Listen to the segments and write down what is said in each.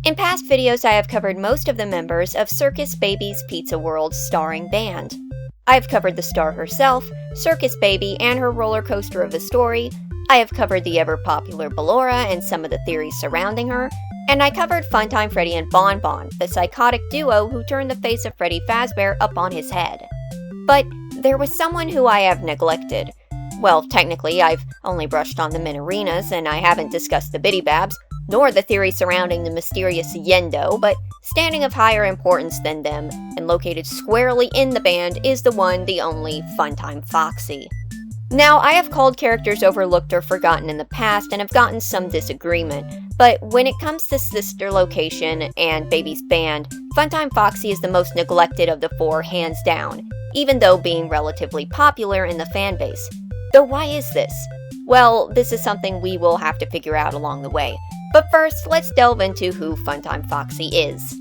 In past videos, I have covered most of the members of Circus Baby's Pizza World's starring band. I have covered the star herself, Circus Baby, and her roller coaster of a story. I have covered the ever-popular Ballora and some of the theories surrounding her, and I covered Funtime Freddy and Bon Bon, the psychotic duo who turned the face of Freddy Fazbear up on his head. But there was someone who I have neglected. Well, technically, I've only brushed on the Minorinas, and I haven't discussed the Biddy Babs, nor the theory surrounding the mysterious Yendo, but standing of higher importance than them, and located squarely in the band, is the one, the only, Funtime Foxy. Now, I have called characters overlooked or forgotten in the past and have gotten some disagreement, but when it comes to Sister Location and Baby's band, Funtime Foxy is the most neglected of the four hands down, even though being relatively popular in the fanbase. Though why is this? Well, this is something we will have to figure out along the way. But first, let's delve into who Funtime Foxy is.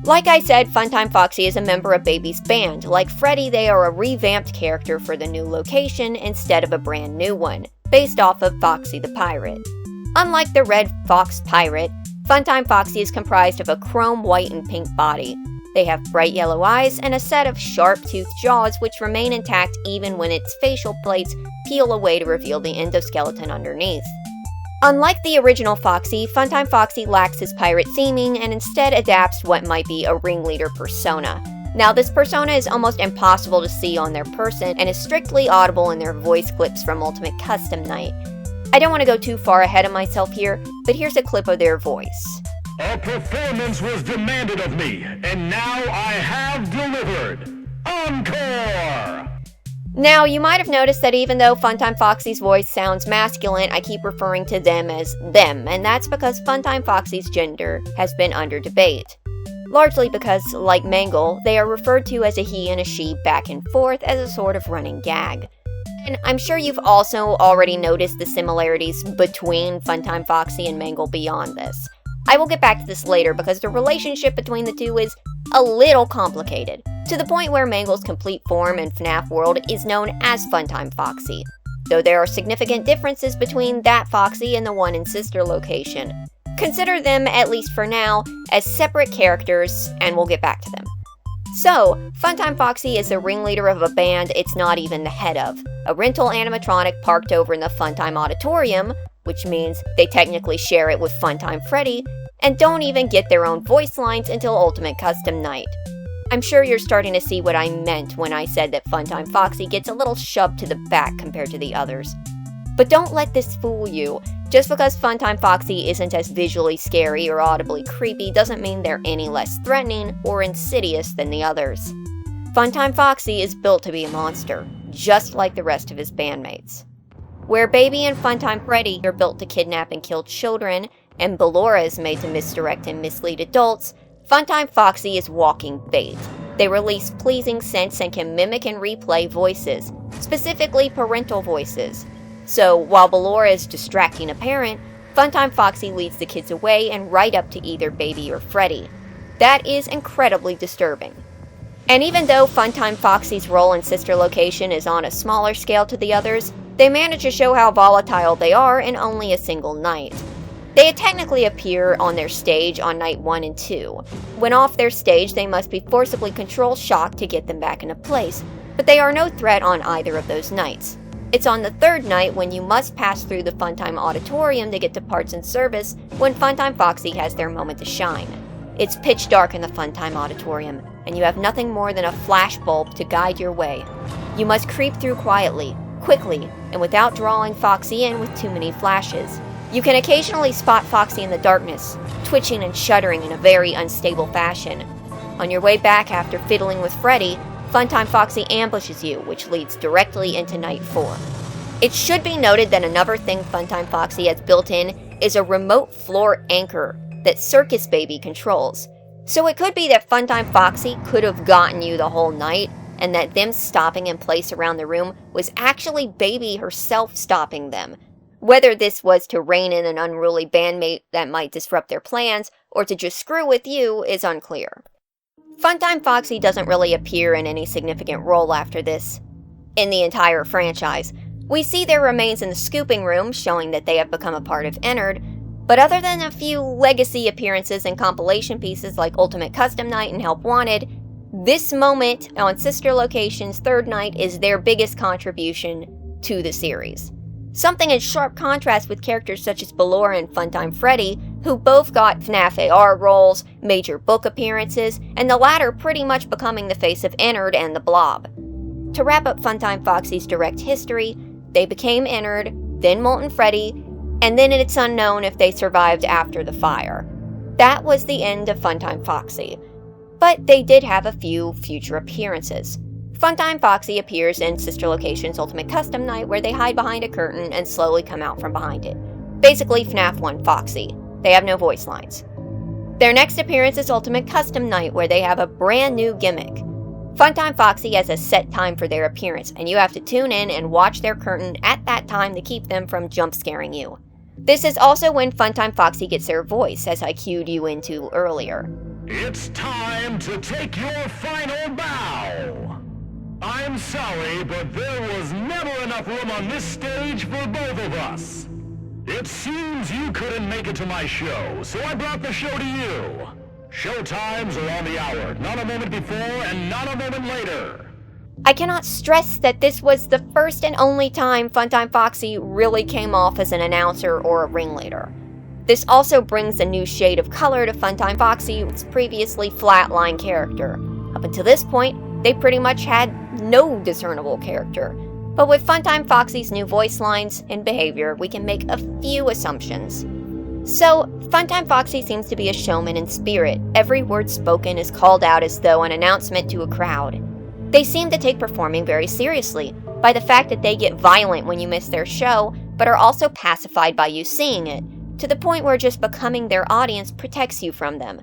Like I said, Funtime Foxy is a member of Baby's band. Like Freddy, they are a revamped character for the new location instead of a brand new one, based off of Foxy the Pirate. Unlike the Red Fox Pirate, Funtime Foxy is comprised of a chrome white and pink body. They have bright yellow eyes and a set of sharp-toothed jaws which remain intact even when its facial plates peel away to reveal the endoskeleton underneath. Unlike the original Foxy, Funtime Foxy lacks his pirate theming and instead adapts what might be a ringleader persona. Now, this persona is almost impossible to see on their person and is strictly audible in their voice clips from Ultimate Custom Night. I don't want to go too far ahead of myself here, but here's a clip of their voice. A performance was demanded of me, and now I have delivered. Encore! Now, you might have noticed that even though Funtime Foxy's voice sounds masculine, I keep referring to them as them, and that's because Funtime Foxy's gender has been under debate. Largely because, like Mangle, they are referred to as a he and a she back and forth as a sort of running gag. And I'm sure you've also already noticed the similarities between Funtime Foxy and Mangle beyond this. I will get back to this later because the relationship between the two is a little complicated, to the point where Mangle's complete form in FNAF world is known as Funtime Foxy, though there are significant differences between that Foxy and the one in Sister Location. Consider them, at least for now, as separate characters, and we'll get back to them. So, Funtime Foxy is the ringleader of a band it's not even the head of, a rental animatronic parked over in the Funtime Auditorium, which means they technically share it with Funtime Freddy, and don't even get their own voice lines until Ultimate Custom Night. I'm sure you're starting to see what I meant when I said that Funtime Foxy gets a little shoved to the back compared to the others. But don't let this fool you. Just because Funtime Foxy isn't as visually scary or audibly creepy doesn't mean they're any less threatening or insidious than the others. Funtime Foxy is built to be a monster, just like the rest of his bandmates. Where Baby and Funtime Freddy are built to kidnap and kill children, and Ballora is made to misdirect and mislead adults, Funtime Foxy is walking bait. They release pleasing scents and can mimic and replay voices, specifically parental voices. So, while Ballora is distracting a parent, Funtime Foxy leads the kids away and right up to either Baby or Freddy. That is incredibly disturbing. And even though Funtime Foxy's role in Sister Location is on a smaller scale to the others, they manage to show how volatile they are in only a single night. They technically appear on their stage on night 1 and 2. When off their stage, they must be forcibly control shocked to get them back into place, but they are no threat on either of those nights. It's on the third night when you must pass through the Funtime Auditorium to get to parts and service when Funtime Foxy has their moment to shine. It's pitch dark in the Funtime Auditorium, and you have nothing more than a flash bulb to guide your way. You must creep through quietly, quickly, and without drawing Foxy in with too many flashes. You can occasionally spot Foxy in the darkness, twitching and shuddering in a very unstable fashion. On your way back after fiddling with Freddy, Funtime Foxy ambushes you, which leads directly into Night 4. It should be noted that another thing Funtime Foxy has built in is a remote floor anchor that Circus Baby controls. So it could be that Funtime Foxy could have gotten you the whole night, and that them stopping in place around the room was actually Baby herself stopping them. Whether this was to rein in an unruly bandmate that might disrupt their plans, or to just screw with you, is unclear. Funtime Foxy doesn't really appear in any significant role after this. In the entire franchise, we see their remains in the scooping room, showing that they have become a part of Ennard, But other than a few legacy appearances and compilation pieces like Ultimate Custom Night and Help Wanted, this moment on Sister Location's third night is their biggest contribution to the series. Something in sharp contrast with characters such as Ballora and Funtime Freddy, who both got FNAF AR roles, major book appearances, and the latter pretty much becoming the face of Ennard and the Blob. To wrap up Funtime Foxy's direct history, they became Ennard, then Molten Freddy, and then it's unknown if they survived after the fire. That was the end of Funtime Foxy. But they did have a few future appearances. Funtime Foxy appears in Sister Location's Ultimate Custom Night, where they hide behind a curtain and slowly come out from behind it. Basically FNAF 1 Foxy. They have no voice lines. Their next appearance is Ultimate Custom Night, where they have a brand new gimmick. Funtime Foxy has a set time for their appearance, and you have to tune in and watch their curtain at that time to keep them from jump scaring you. This is also when Funtime Foxy gets their voice, as I cued you into earlier. It's time to take your final bow. I'm sorry, but there was never enough room on this stage for both of us. It seems you couldn't make it to my show, so I brought the show to you. Show times are on the hour, not a moment before and not a moment later. I cannot stress that this was the first and only time Funtime Foxy really came off as an announcer or a ringleader. This also brings a new shade of color to Funtime Foxy's previously flatline character. Up until this point, they pretty much had no discernible character. But with Funtime Foxy's new voice lines and behavior, we can make a few assumptions. So, Funtime Foxy seems to be a showman in spirit. Every word spoken is called out as though an announcement to a crowd. They seem to take performing very seriously, by the fact that they get violent when you miss their show, but are also pacified by you seeing it, to the point where just becoming their audience protects you from them.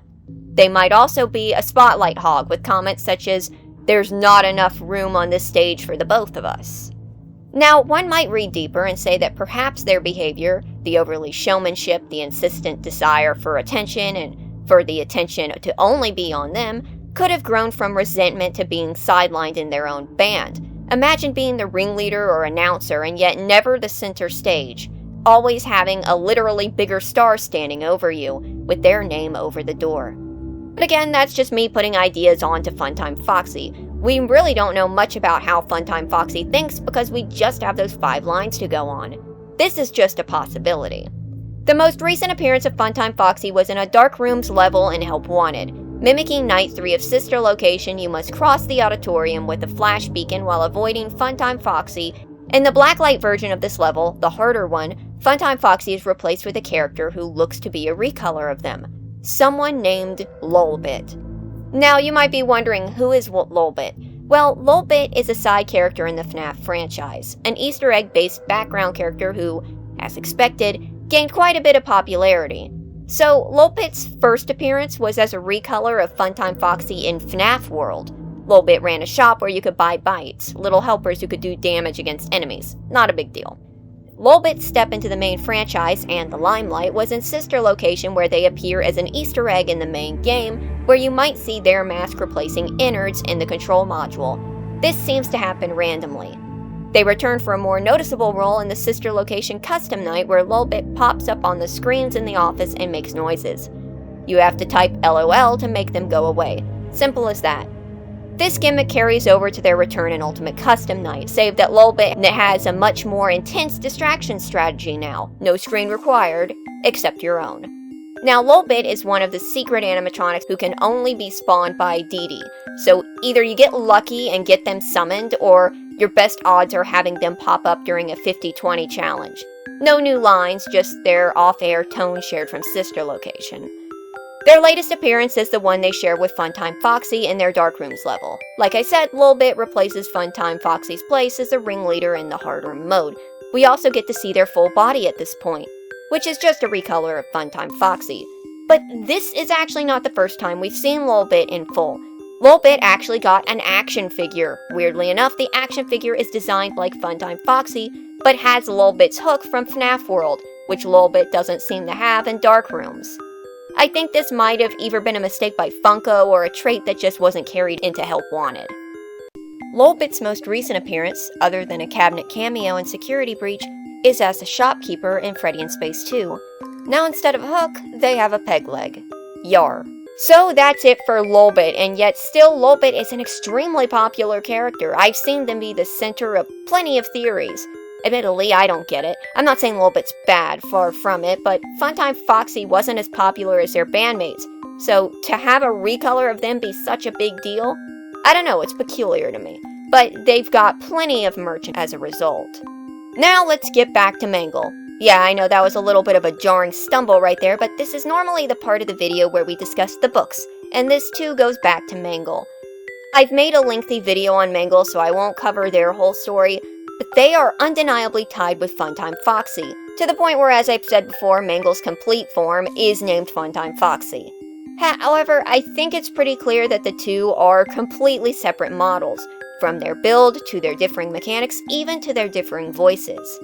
They might also be a spotlight hog with comments such as, "There's not enough room on this stage for the both of us." Now, one might read deeper and say that perhaps their behavior, the overly showmanship, the insistent desire for attention, and for the attention to only be on them, could have grown from resentment to being sidelined in their own band. Imagine being the ringleader or announcer and yet never the center stage, always having a literally bigger star standing over you, with their name over the door. But again, that's just me putting ideas onto Funtime Foxy. We really don't know much about how Funtime Foxy thinks because we just have those 5 lines to go on. This is just a possibility. The most recent appearance of Funtime Foxy was in a Dark Rooms level in Help Wanted. Mimicking Night 3 of Sister Location, you must cross the auditorium with a flash beacon while avoiding Funtime Foxy. In the blacklight version of this level, the harder one, Funtime Foxy is replaced with a character who looks to be a recolor of them. Someone named Lolbit. Now, you might be wondering, who is Lolbit? Well, Lolbit is a side character in the FNAF franchise, an Easter egg-based background character who, as expected, gained quite a bit of popularity. So, Lolbit's first appearance was as a recolor of Funtime Foxy in FNAF World. Lolbit ran a shop where you could buy bites, little helpers who could do damage against enemies. Not a big deal. Lolbit's step into the main franchise and the limelight was in Sister Location, where they appear as an Easter egg in the main game, where you might see their mask replacing innards in the control module. This seems to happen randomly. They return for a more noticeable role in the Sister Location Custom Night, where Lolbit pops up on the screens in the office and makes noises. You have to type LOL to make them go away. Simple as that. This gimmick carries over to their return in Ultimate Custom Night, save that Lolbit has a much more intense distraction strategy now. No screen required, except your own. Now, Lolbit is one of the secret animatronics who can only be spawned by Dee Dee, so either you get lucky and get them summoned, or your best odds are having them pop up during a 50-20 challenge. No new lines, just their off-air tone shared from Sister Location. Their latest appearance is the one they share with Funtime Foxy in their Dark Rooms level. Like I said, Lolbit replaces Funtime Foxy's place as a ringleader in the hard room mode. We also get to see their full body at this point, which is just a recolor of Funtime Foxy. But this is actually not the first time we've seen Lolbit in full. Lolbit actually got an action figure. Weirdly enough, the action figure is designed like Funtime Foxy, but has Lolbit's hook from FNAF World, which Lolbit doesn't seem to have in Dark Rooms. I think this might have either been a mistake by Funko or a trait that just wasn't carried into Help Wanted. Lolbit's most recent appearance, other than a cabinet cameo in Security Breach, is as a shopkeeper in Freddy in Space 2. Now instead of a hook, they have a peg leg. Yar. So that's it for Lolbit, and yet still Lolbit is an extremely popular character. I've seen them be the center of plenty of theories. Admittedly, I don't get it. I'm not saying Lolbit's bad, far from it, but Funtime Foxy wasn't as popular as their bandmates. So to have a recolor of them be such a big deal, I don't know, it's peculiar to me. But they've got plenty of merch as a result. Now let's get back to Mangle. Yeah, I know that was a little bit of a jarring stumble right there, but this is normally the part of the video where we discuss the books, and this too goes back to Mangle. I've made a lengthy video on Mangle, so I won't cover their whole story, but they are undeniably tied with Funtime Foxy, to the point where, as I've said before, Mangle's complete form is named Funtime Foxy. However, I think it's pretty clear that the two are completely separate models, from their build to their differing mechanics, even to their differing voices.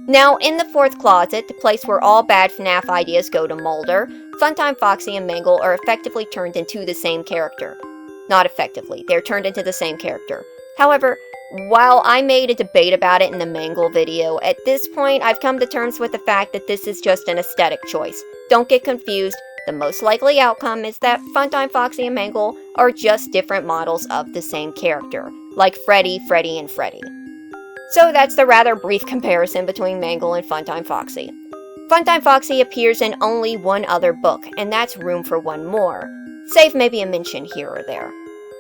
Now, in the fourth closet, the place where all bad FNAF ideas go to molder, Funtime Foxy and Mangle are effectively turned into the same character. Not effectively, they're turned into the same character. However, while I made a debate about it in the Mangle video, at this point I've come to terms with the fact that this is just an aesthetic choice. Don't get confused, the most likely outcome is that Funtime Foxy and Mangle are just different models of the same character, like Freddy, and Freddy. So that's the rather brief comparison between Mangle and Funtime Foxy. Funtime Foxy appears in only one other book, and that's room for one more, save maybe a mention here or there.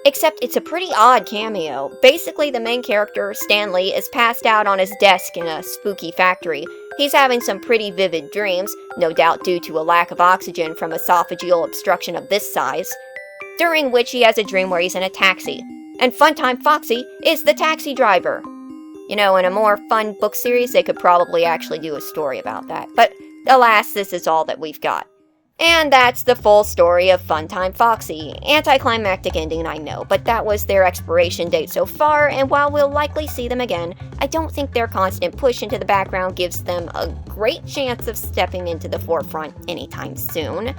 Except it's a pretty odd cameo. Basically, the main character, Stanley, is passed out on his desk in a spooky factory. He's having some pretty vivid dreams, no doubt due to a lack of oxygen from esophageal obstruction of this size, during which he has a dream where he's in a taxi, and Funtime Foxy is the taxi driver. You know, in a more fun book series, they could probably actually do a story about that. But alas, this is all that we've got. And that's the full story of Funtime Foxy. Anticlimactic ending, I know, but that was their expiration date so far, and while we'll likely see them again, I don't think their constant push into the background gives them a great chance of stepping into the forefront anytime soon.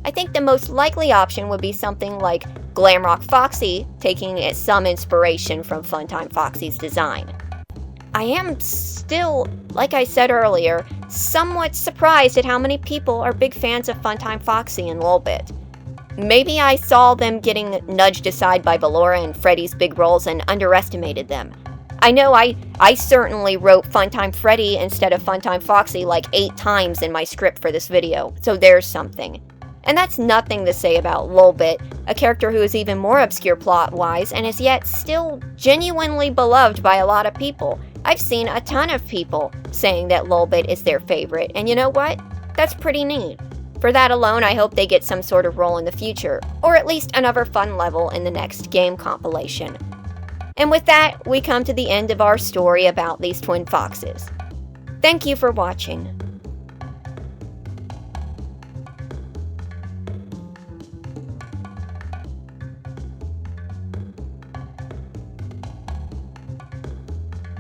I think the most likely option would be something like Glamrock Foxy, taking some inspiration from Funtime Foxy's design. I am still, like I said earlier, somewhat surprised at how many people are big fans of Funtime Foxy and Lolbit. Maybe I saw them getting nudged aside by Ballora and Freddy's big roles and underestimated them. I know I certainly wrote Funtime Freddy instead of Funtime Foxy like 8 times in my script for this video, so there's something. And that's nothing to say about Lolbit, a character who is even more obscure plot-wise and is yet still genuinely beloved by a lot of people. I've seen a ton of people saying that Lolbit is their favorite, and you know what? That's pretty neat. For that alone, I hope they get some sort of role in the future, or at least another fun level in the next game compilation. And with that, we come to the end of our story about these twin foxes. Thank you for watching.